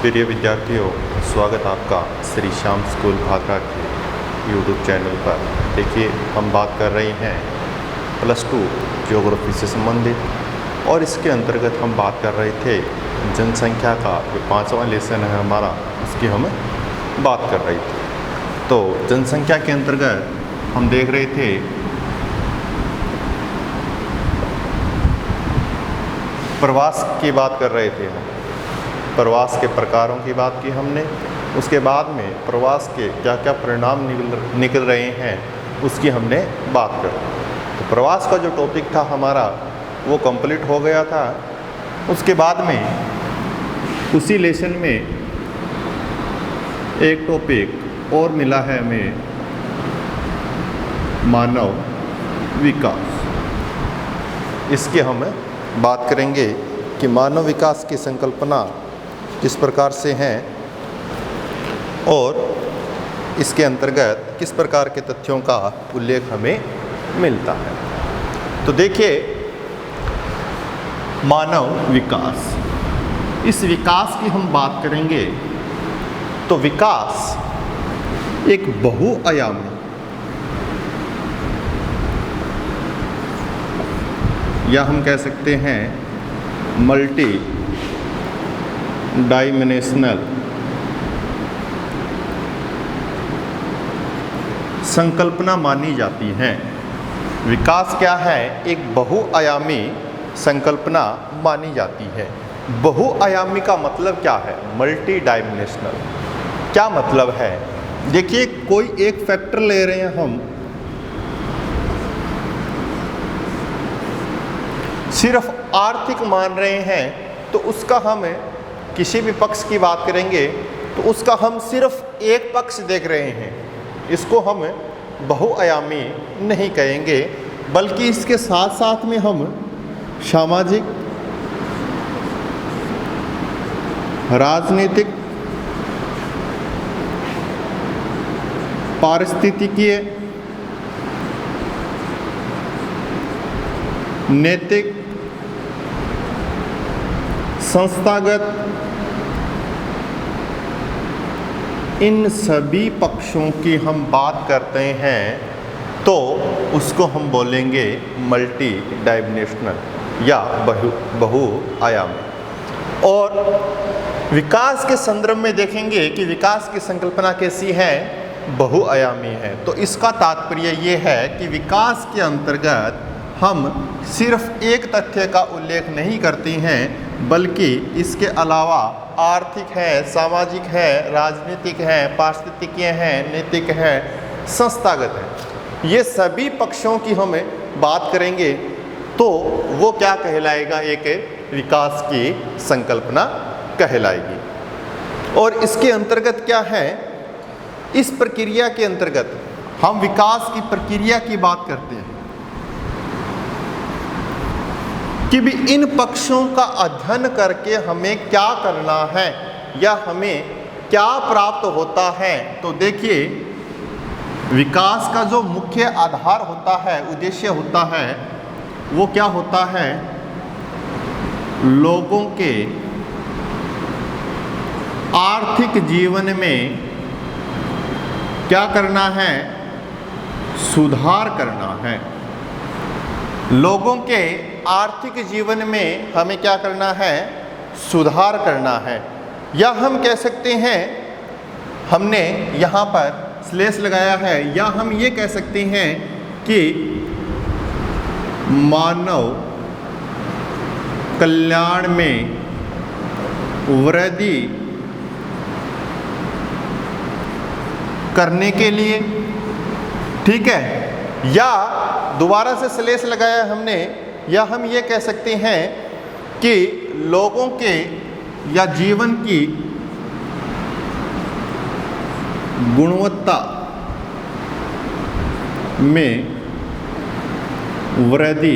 प्रिय विद्यार्थियों, स्वागत आपका श्री श्याम स्कूल भादरा के यूट्यूब चैनल पर। देखिए, हम बात कर रहे हैं +2 ज्योग्राफी से संबंधित, और इसके अंतर्गत हम बात कर रहे थे जनसंख्या का जो 5वां लेसन है हमारा, उसकी हम बात कर रहे थे। तो जनसंख्या के अंतर्गत हम देख रहे थे प्रवास की बात कर रहे थे हम, प्रवास के प्रकारों की बात की हमने। उसके बाद में प्रवास के क्या क्या परिणाम निकल रहे हैं उसकी हमने बात कर। तो प्रवास का जो टॉपिक था हमारा वो कंप्लीट हो गया था। उसके बाद में उसी लेसन में एक टॉपिक और मिला है हमें, मानव विकास। इसकी हम बात करेंगे कि मानव विकास की संकल्पना किस प्रकार से हैं और इसके अंतर्गत किस प्रकार के तथ्यों का उल्लेख हमें मिलता है। तो देखिए, मानव विकास, इस विकास की हम बात करेंगे तो विकास एक बहुआयामी या हम कह सकते हैं मल्टी डायमेंशनल संकल्पना मानी जाती है। विकास क्या है? एक बहुआयामी संकल्पना मानी जाती है। बहुआयामी का मतलब क्या है? मल्टी डायमेंशनल क्या मतलब है? देखिए, कोई एक फैक्टर ले रहे हैं हम, सिर्फ आर्थिक मान रहे हैं, तो उसका हम किसी भी पक्ष की बात करेंगे तो उसका हम सिर्फ एक पक्ष देख रहे हैं, इसको हम बहुआयामी नहीं कहेंगे, बल्कि इसके साथ साथ में हम सामाजिक, राजनीतिक, पारिस्थितिकीय, नैतिक, संस्थागत, इन सभी पक्षों की हम बात करते हैं तो उसको हम बोलेंगे मल्टी डायमेंशनल या बहुआयामी। और विकास के संदर्भ में देखेंगे कि विकास की संकल्पना कैसी है? बहुआयामी है। तो इसका तात्पर्य ये है कि विकास के अंतर्गत हम सिर्फ एक तथ्य का उल्लेख नहीं करते हैं, बल्कि इसके अलावा आर्थिक है, सामाजिक है, राजनीतिक है, पारिस्थितिकीय है, नैतिक है, संस्थागत है, ये सभी पक्षों की हम बात करेंगे तो वो क्या कहलाएगा? एक विकास की संकल्पना कहलाएगी। और इसके अंतर्गत क्या है? इस प्रक्रिया के अंतर्गत हम विकास की प्रक्रिया की बात करते हैं कि भी इन पक्षों का अध्ययन करके हमें क्या करना है या हमें क्या प्राप्त होता है। तो देखिए, विकास का जो मुख्य आधार होता है, उद्देश्य होता है, वो क्या होता है? लोगों के आर्थिक जीवन में क्या करना है? सुधार करना है। लोगों के आर्थिक जीवन में हमें क्या करना है? सुधार करना है। या हम कह सकते हैं, हमने यहाँ पर स्लैश लगाया है, या हम ये कह सकते हैं कि मानव कल्याण में वृद्धि करने के लिए, ठीक है, या दोबारा से स्लैश लगाया हमने, या हम ये कह सकते हैं कि लोगों के या जीवन की गुणवत्ता में वृद्धि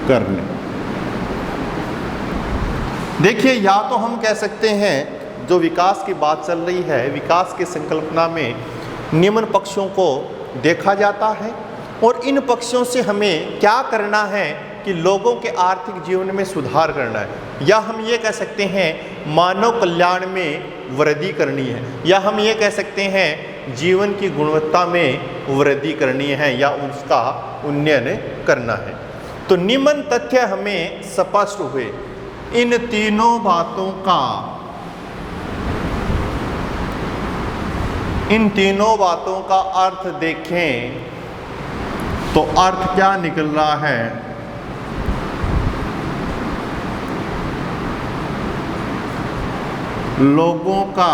करने। देखिए, या तो हम कह सकते हैं जो विकास की बात चल रही है, विकास की संकल्पना में निम्न पक्षों को देखा जाता है और इन पक्षों से हमें क्या करना है कि लोगों के आर्थिक जीवन में सुधार करना है, या हम ये कह सकते हैं मानव कल्याण में वृद्धि करनी है, या हम ये कह सकते हैं जीवन की गुणवत्ता में वृद्धि करनी है या उसका उन्नयन करना है। तो निम्न तथ्य हमें स्पष्ट हुए। इन तीनों बातों का अर्थ देखें तो अर्थ क्या निकल रहा है? लोगों का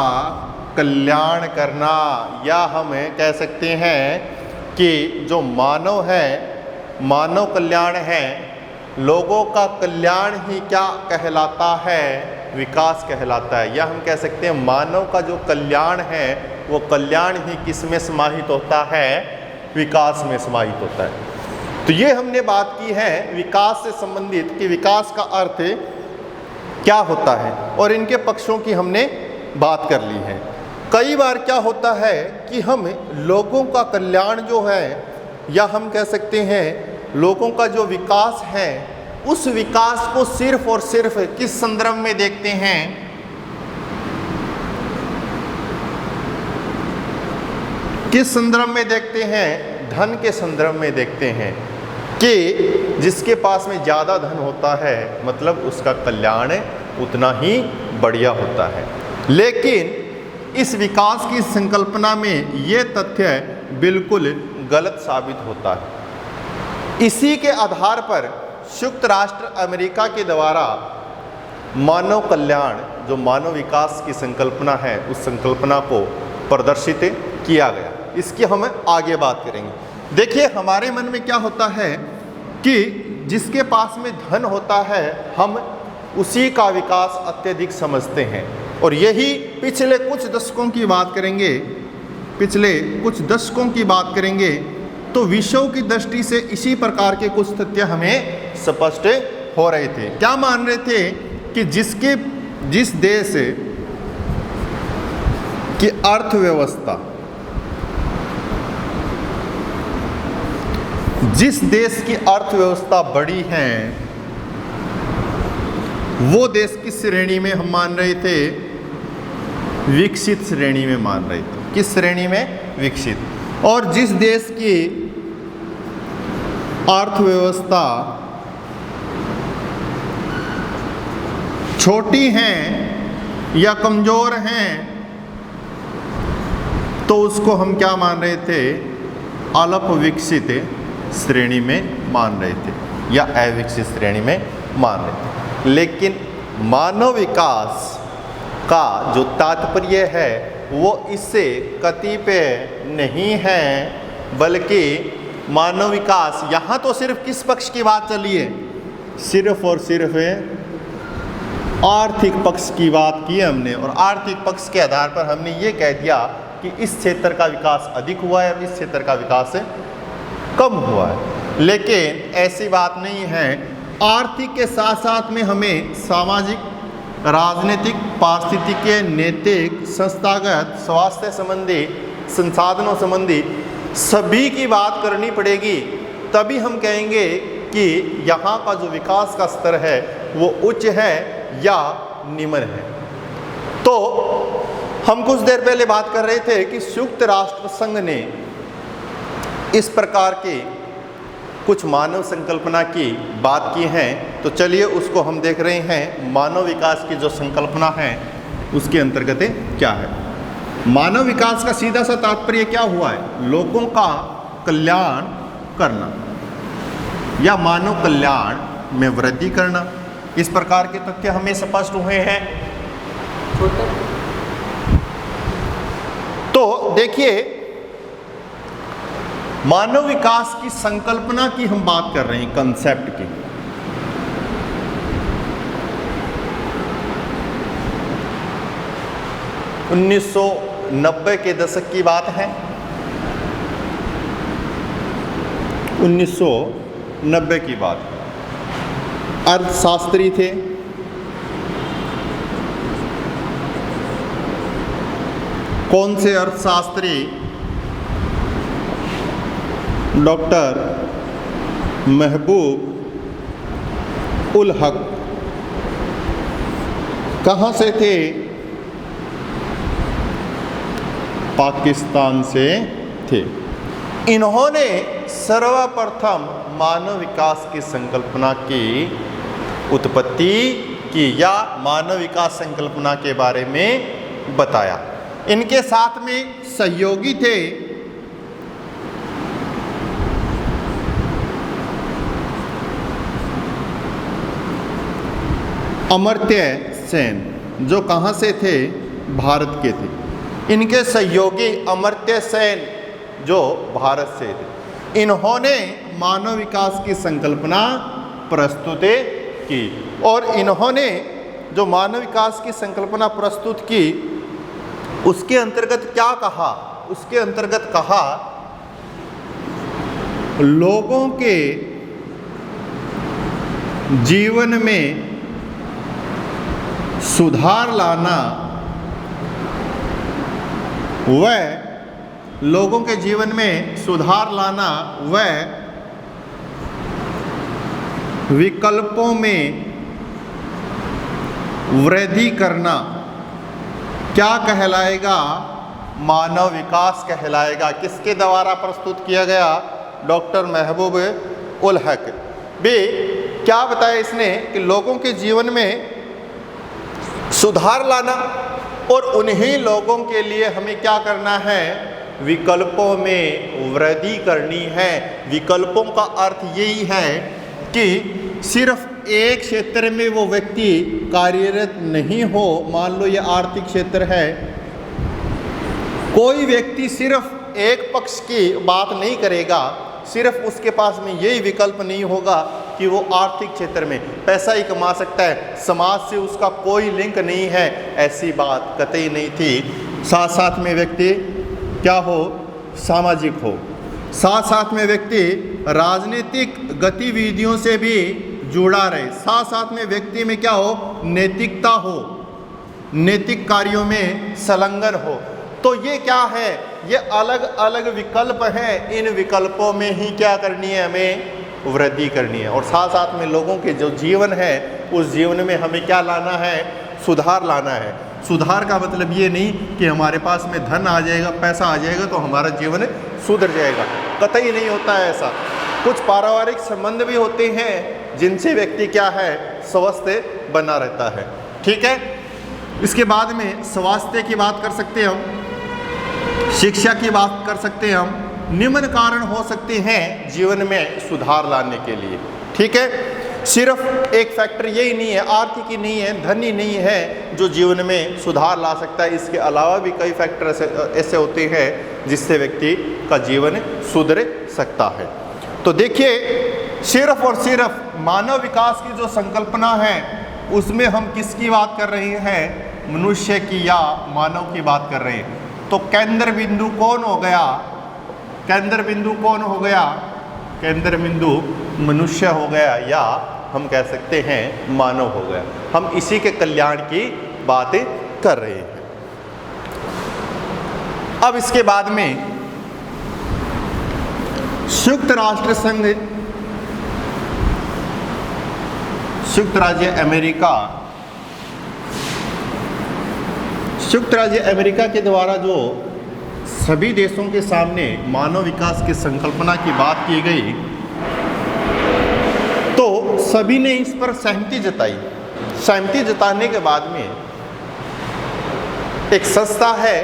कल्याण करना, या हम कह सकते हैं कि जो मानव है, मानव कल्याण है, लोगों का कल्याण ही क्या कहलाता है? विकास कहलाता है। या हम कह सकते हैं मानव का जो कल्याण है वो कल्याण ही किस में समाहित होता है? विकास में समाहित होता है। तो ये हमने बात की है विकास से संबंधित कि विकास का अर्थ क्या होता है, और इनके पक्षों की हमने बात कर ली है। कई बार क्या होता है कि हम लोगों का कल्याण जो है, या हम कह सकते हैं लोगों का जो विकास है, उस विकास को सिर्फ और सिर्फ किस संदर्भ में देखते हैं? किस संदर्भ में देखते हैं? धन के संदर्भ में देखते हैं कि जिसके पास में ज़्यादा धन होता है मतलब उसका कल्याण उतना ही बढ़िया होता है। लेकिन इस विकास की संकल्पना में ये तथ्य बिल्कुल गलत साबित होता है। इसी के आधार पर संयुक्त राष्ट्र अमेरिका के द्वारा मानव कल्याण, जो मानव विकास की संकल्पना है, उस संकल्पना को प्रदर्शित किया गया। इसकी हम आगे बात करेंगे। देखिए हमारे मन में क्या होता है कि जिसके पास में धन होता है हम उसी का विकास अत्यधिक समझते हैं, और यही पिछले कुछ दशकों की बात करेंगे तो विश्व की दृष्टि से इसी प्रकार के कुछ तथ्य हमें स्पष्ट हो रहे थे। क्या मान रहे थे कि जिस देश की अर्थव्यवस्था, जिस देश की अर्थव्यवस्था बड़ी है वो देश किस श्रेणी में हम मान रहे थे? विकसित श्रेणी में मान रहे थे। किस श्रेणी में? विकसित। और जिस देश की अर्थव्यवस्था छोटी हैं या कमजोर हैं तो उसको हम क्या मान रहे थे? अल्प विकसित श्रेणी में मान रहे थे या अविकसित श्रेणी में मान रहे थे। लेकिन मानव विकास का जो तात्पर्य है वो इससे कतिपय नहीं है, बल्कि मानव विकास यहाँ तो सिर्फ किस पक्ष की बात चली है? सिर्फ और सिर्फ आर्थिक पक्ष की बात की हमने, और आर्थिक पक्ष के आधार पर हमने ये कह दिया कि इस क्षेत्र का विकास अधिक हुआ है और इस क्षेत्र का विकास कम हुआ है। लेकिन ऐसी बात नहीं है। आर्थिक के साथ साथ में हमें सामाजिक, राजनीतिक, पारिस्थितिकीय, नैतिक, संस्थागत, स्वास्थ्य संबंधी, संसाधनों संबंधी सभी की बात करनी पड़ेगी, तभी हम कहेंगे कि यहाँ का जो विकास का स्तर है वो उच्च है या निम्न है। तो हम कुछ देर पहले बात कर रहे थे कि संयुक्त राष्ट्र संघ ने इस प्रकार के कुछ मानव संकल्पना की बात की है, तो चलिए उसको हम देख रहे हैं। मानव विकास की जो संकल्पना है उसके अंतर्गत क्या है? मानव विकास का सीधा सा तात्पर्य क्या हुआ है? लोगों का कल्याण करना या मानव कल्याण में वृद्धि करना। इस प्रकार के तथ्य हमें स्पष्ट हुए हैं। तो देखिए मानव विकास की संकल्पना की हम बात कर रहे हैं, कंसेप्ट की। उन्नीस 1990 के दशक की बात है। 1990 की बात। अर्थशास्त्री थे, कौन से अर्थशास्त्री? डॉक्टर महबूब उल हक कहाँ से थे? पाकिस्तान से थे। इन्होंने सर्वप्रथम मानव विकास की संकल्पना की उत्पत्ति की या मानव विकास संकल्पना के बारे में बताया। इनके साथ में सहयोगी थे अमर्त्य सेन, जो कहाँ से थे? भारत के थे। इनके सहयोगी अमर्त्य सेन जो भारत से थे, इन्होंने मानव विकास की संकल्पना प्रस्तुत की। और इन्होंने जो मानव विकास की संकल्पना प्रस्तुत की उसके अंतर्गत क्या कहा? उसके अंतर्गत कहा लोगों के जीवन में सुधार लाना व लोगों के जीवन में सुधार लाना व विकल्पों में वृद्धि करना क्या कहलाएगा? मानव विकास कहलाएगा। किसके द्वारा प्रस्तुत किया गया? डॉक्टर महबूब उल हक। भी क्या बताया इसने कि लोगों के जीवन में सुधार लाना और उन्हीं लोगों के लिए हमें क्या करना है? विकल्पों में वृद्धि करनी है। विकल्पों का अर्थ यही है कि सिर्फ एक क्षेत्र में वो व्यक्ति कार्यरत नहीं हो। मान लो ये आर्थिक क्षेत्र है, कोई व्यक्ति सिर्फ एक पक्ष की बात नहीं करेगा, सिर्फ उसके पास में यही विकल्प नहीं होगा कि वो आर्थिक क्षेत्र में पैसा ही कमा सकता है, समाज से उसका कोई लिंक नहीं है, ऐसी बात कतई नहीं थी। साथ साथ में व्यक्ति क्या हो? सामाजिक हो। साथ साथ में व्यक्ति राजनीतिक गतिविधियों से भी जुड़ा रहे। साथ साथ में व्यक्ति में क्या हो? नैतिकता हो, नैतिक कार्यों में संलग्न हो। तो ये क्या है? ये अलग अलग विकल्प हैं। इन विकल्पों में ही क्या करनी है? हमें वृद्धि करनी है। और साथ साथ में लोगों के जो जीवन है उस जीवन में हमें क्या लाना है? सुधार लाना है। सुधार का मतलब ये नहीं कि हमारे पास में धन आ जाएगा, पैसा आ जाएगा तो हमारा जीवन सुधर जाएगा, कतई नहीं होता है ऐसा। कुछ पारिवारिक संबंध भी होते हैं जिनसे व्यक्ति क्या है? स्वस्थ बना रहता है। ठीक है। इसके बाद में स्वास्थ्य की बात कर सकते हैं हम, शिक्षा की बात कर सकते हैं हम। निम्न कारण हो सकते हैं जीवन में सुधार लाने के लिए। ठीक है। सिर्फ एक फैक्टर यही नहीं है, आर्थिक ही नहीं है, धन ही नहीं है जो जीवन में सुधार ला सकता है। इसके अलावा भी कई फैक्टर ऐसे होते हैं जिससे व्यक्ति का जीवन सुधर सकता है। तो देखिए, सिर्फ और सिर्फ मानव विकास की जो संकल्पना है उसमें हम किसकी बात कर रहे हैं? मनुष्य की या मानव की बात कर रहे हैं। तो केंद्र बिंदु कौन हो गया? केंद्र बिंदु कौन हो गया? केंद्र बिंदु मनुष्य हो गया, या हम कह सकते हैं मानव हो गया। हम इसी के कल्याण की बातें कर रहे हैं। अब इसके बाद में संयुक्त राष्ट्र संघ, संयुक्त राज्य अमेरिका, संयुक्त राज्य अमेरिका के द्वारा जो सभी देशों के सामने मानव विकास की संकल्पना की बात की गई तो सभी ने इस पर सहमति जताई। सहमति जताने के बाद में एक संस्था है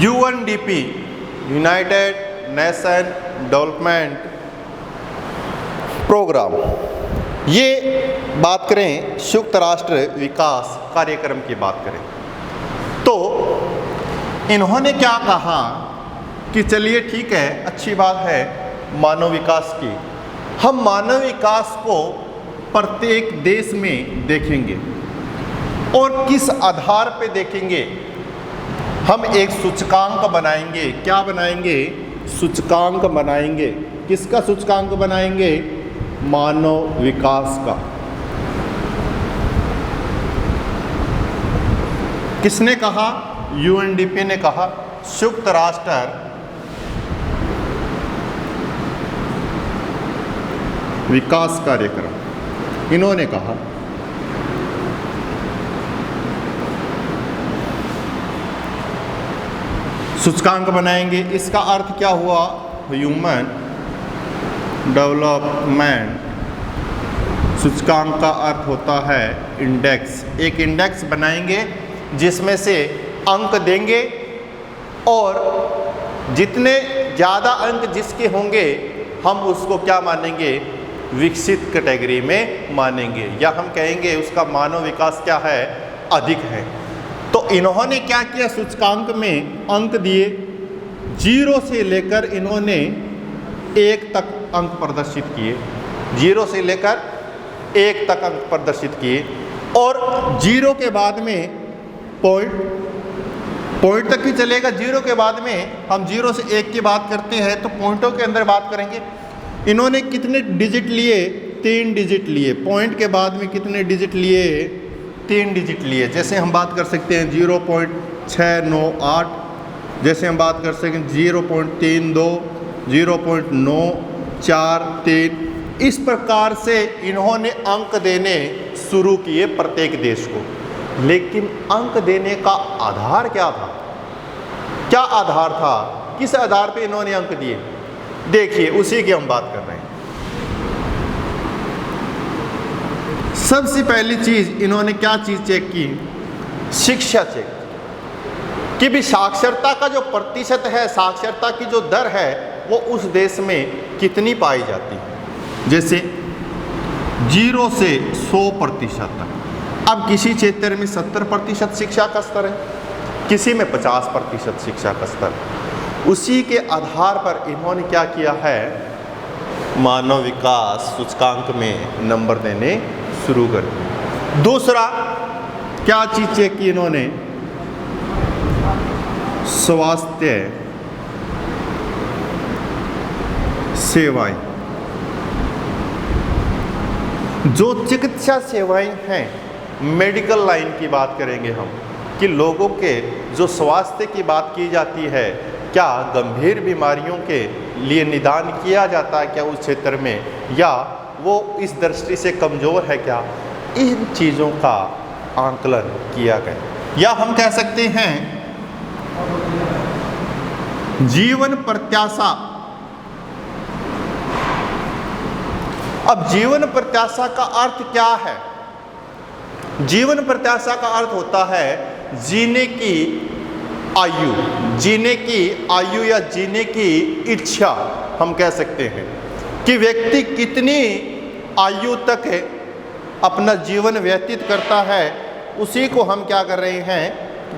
UNDP, United Nation Development Programme. ये बात करें संयुक्त राष्ट्र विकास कार्यक्रम की बात करें तो इन्होंने क्या कहा कि चलिए ठीक है, अच्छी बात है मानव विकास की, हम मानव विकास को प्रत्येक देश में देखेंगे। और किस आधार पे देखेंगे? हम एक सूचकांक बनाएंगे। क्या बनाएंगे? सूचकांक बनाएंगे। किसका सूचकांक बनाएंगे? मानव विकास का। किसने कहा? UNDP ने कहा। संयुक्त राष्ट्र विकास कार्यक्रम। इन्होंने कहा सूचकांक बनाएंगे। इसका अर्थ क्या हुआ? ह्यूमन डेवलपमेंट सूचकांक का अर्थ होता है इंडेक्स। एक इंडेक्स बनाएंगे जिसमें से अंक देंगे और जितने ज़्यादा अंक जिसके होंगे हम उसको क्या मानेंगे? विकसित कैटेगरी में मानेंगे, या हम कहेंगे उसका मानव विकास क्या है? अधिक है। तो इन्होंने क्या किया? सूचकांक में अंक दिए, 0 से लेकर इन्होंने 1 तक अंक प्रदर्शित किए, 0 से लेकर 1 तक अंक प्रदर्शित किए, और 0 के बाद में पॉइंट तक ही चलेगा। 0 के बाद में हम 0 से 1 की बात करते हैं तो पॉइंटों के अंदर बात करेंगे। इन्होंने कितने डिजिट लिए? 3 डिजिट लिए। पॉइंट के बाद में कितने डिजिट लिए? 3 डिजिट लिए। जैसे हम बात कर सकते हैं 0.698, जैसे हम बात कर सकते हैं 0.32, 0.943। इस प्रकार से इन्होंने अंक देने शुरू किए प्रत्येक देश को। लेकिन अंक देने का आधार क्या था? क्या आधार था? किस आधार पे इन्होंने अंक दिए? देखिए, उसी की हम बात कर रहे हैं। सबसे पहली चीज इन्होंने क्या चीज चेक की? शिक्षा चेक कि भी साक्षरता का जो प्रतिशत है, साक्षरता की जो दर है, वो उस देश में कितनी पाई जाती है। जैसे 0 से 100% तक। अब किसी क्षेत्र में 70% शिक्षा का स्तर है, किसी में 50% शिक्षा का स्तर। उसी के आधार पर इन्होंने क्या किया है? मानव विकास सूचकांक में नंबर देने शुरू कर दिए। दूसरा क्या चीज चेक की इन्होंने? स्वास्थ्य सेवाएं। जो चिकित्सा सेवाएं हैं, मेडिकल लाइन की बात करेंगे हम, कि लोगों के जो स्वास्थ्य की बात की जाती है, क्या गंभीर बीमारियों के लिए निदान किया जाता है क्या उस क्षेत्र में, या वो इस दृष्टि से कमज़ोर है क्या? इन चीज़ों का आंकलन किया गया। या हम कह सकते हैं जीवन प्रत्याशा। अब जीवन प्रत्याशा का अर्थ क्या है? जीवन प्रत्याशा का अर्थ होता है जीने की आयु, जीने की आयु या जीने की इच्छा। हम कह सकते हैं कि व्यक्ति कितनी आयु तक अपना जीवन व्यतीत करता है, उसी को हम क्या कर रहे हैं?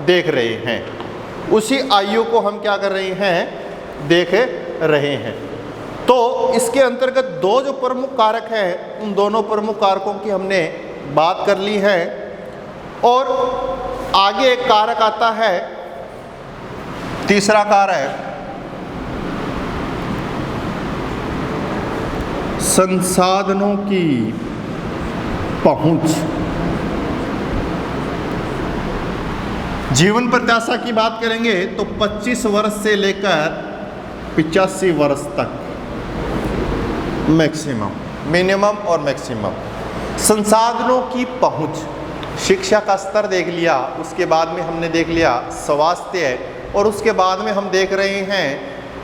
देख रहे हैं। उसी आयु को हम क्या कर रहे हैं? देख रहे हैं। तो इसके अंतर्गत 2 जो प्रमुख कारक हैं, उन दोनों प्रमुख कारकों की हमने बात कर ली है। और आगे एक कारक आता है, तीसरा कारक संसाधनों की पहुंच। जीवन प्रत्याशा की बात करेंगे तो 25 वर्ष से लेकर 85 वर्ष तक मैक्सिमम, मिनिमम और मैक्सिमम। संसाधनों की पहुंच, शिक्षा का स्तर देख लिया, उसके बाद में हमने देख लिया स्वास्थ्य, और उसके बाद में हम देख रहे हैं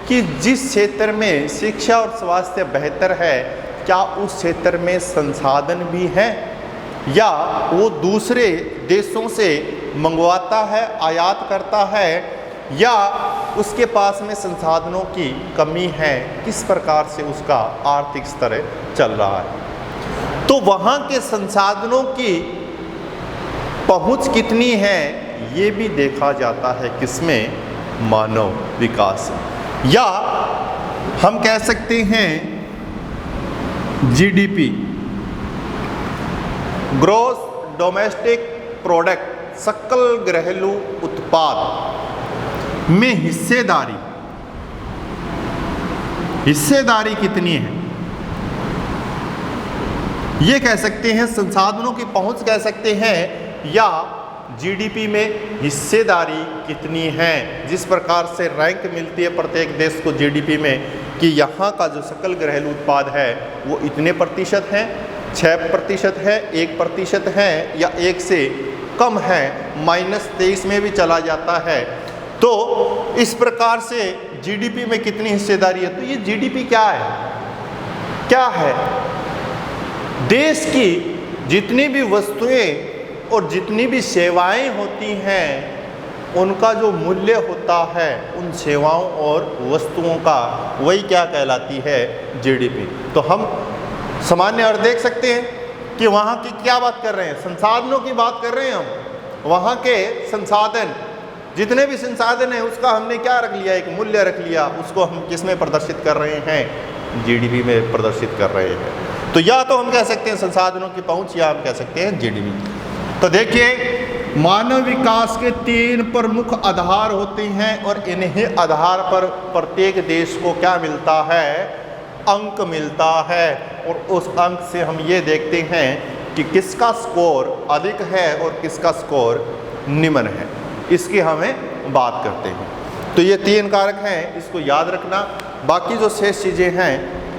कि जिस क्षेत्र में शिक्षा और स्वास्थ्य बेहतर है, क्या उस क्षेत्र में संसाधन भी हैं, या वो दूसरे देशों से मंगवाता है, आयात करता है, या उसके पास में संसाधनों की कमी है, किस प्रकार से उसका आर्थिक स्तर चल रहा है। तो वहाँ के संसाधनों की पहुँच कितनी है, ये भी देखा जाता है किसमें? मानव विकास। या हम कह सकते हैं जीडीपी, ग्रॉस डोमेस्टिक प्रोडक्ट, सकल घरेलू उत्पाद में हिस्सेदारी कितनी है, ये कह सकते हैं। संसाधनों की पहुंच कह सकते हैं, या जीडीपी में हिस्सेदारी कितनी है। जिस प्रकार से रैंक मिलती है प्रत्येक देश को जीडीपी में कि यहाँ का जो सकल घरेलू उत्पाद है वो इतने प्रतिशत है, 6% है, 1% है या 1 से कम है, -23 में भी चला जाता है। तो इस प्रकार से जीडीपी में कितनी हिस्सेदारी है। तो ये जीडीपी क्या है, क्या है? देश की जितनी भी वस्तुएं और जितनी भी सेवाएं होती हैं उनका जो मूल्य होता है उन सेवाओं और वस्तुओं का, वही क्या कहलाती है, जीडीपी। तो हम सामान्य अर्थ देख सकते हैं कि वहाँ की क्या बात कर रहे हैं, संसाधनों की बात कर रहे हैं हम। वहाँ के संसाधन, जितने भी संसाधन हैं उसका हमने क्या रख लिया, एक मूल्य रख लिया, उसको हम किस में प्रदर्शित कर रहे हैं, जीडीपी में प्रदर्शित कर रहे हैं। तो या तो हम कह सकते हैं संसाधनों की पहुंच या हम कह सकते हैं जीडीपी। तो देखिए मानव विकास के 3 प्रमुख आधार होते हैं और इन्हीं आधार पर प्रत्येक देश को क्या मिलता है, अंक मिलता है। और उस अंक से हम ये देखते हैं कि किसका स्कोर अधिक है और किसका स्कोर निम्न है, इसकी हमें बात करते हैं। तो ये 3 कारक हैं, इसको याद रखना। बाकी जो शेष चीज़ें हैं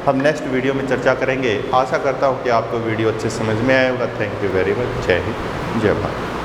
हम नेक्स्ट वीडियो में चर्चा करेंगे। आशा करता हूँ कि आपको वीडियो अच्छे समझ में आया होगा। Thank you very much. जय हिंद, जय भारत।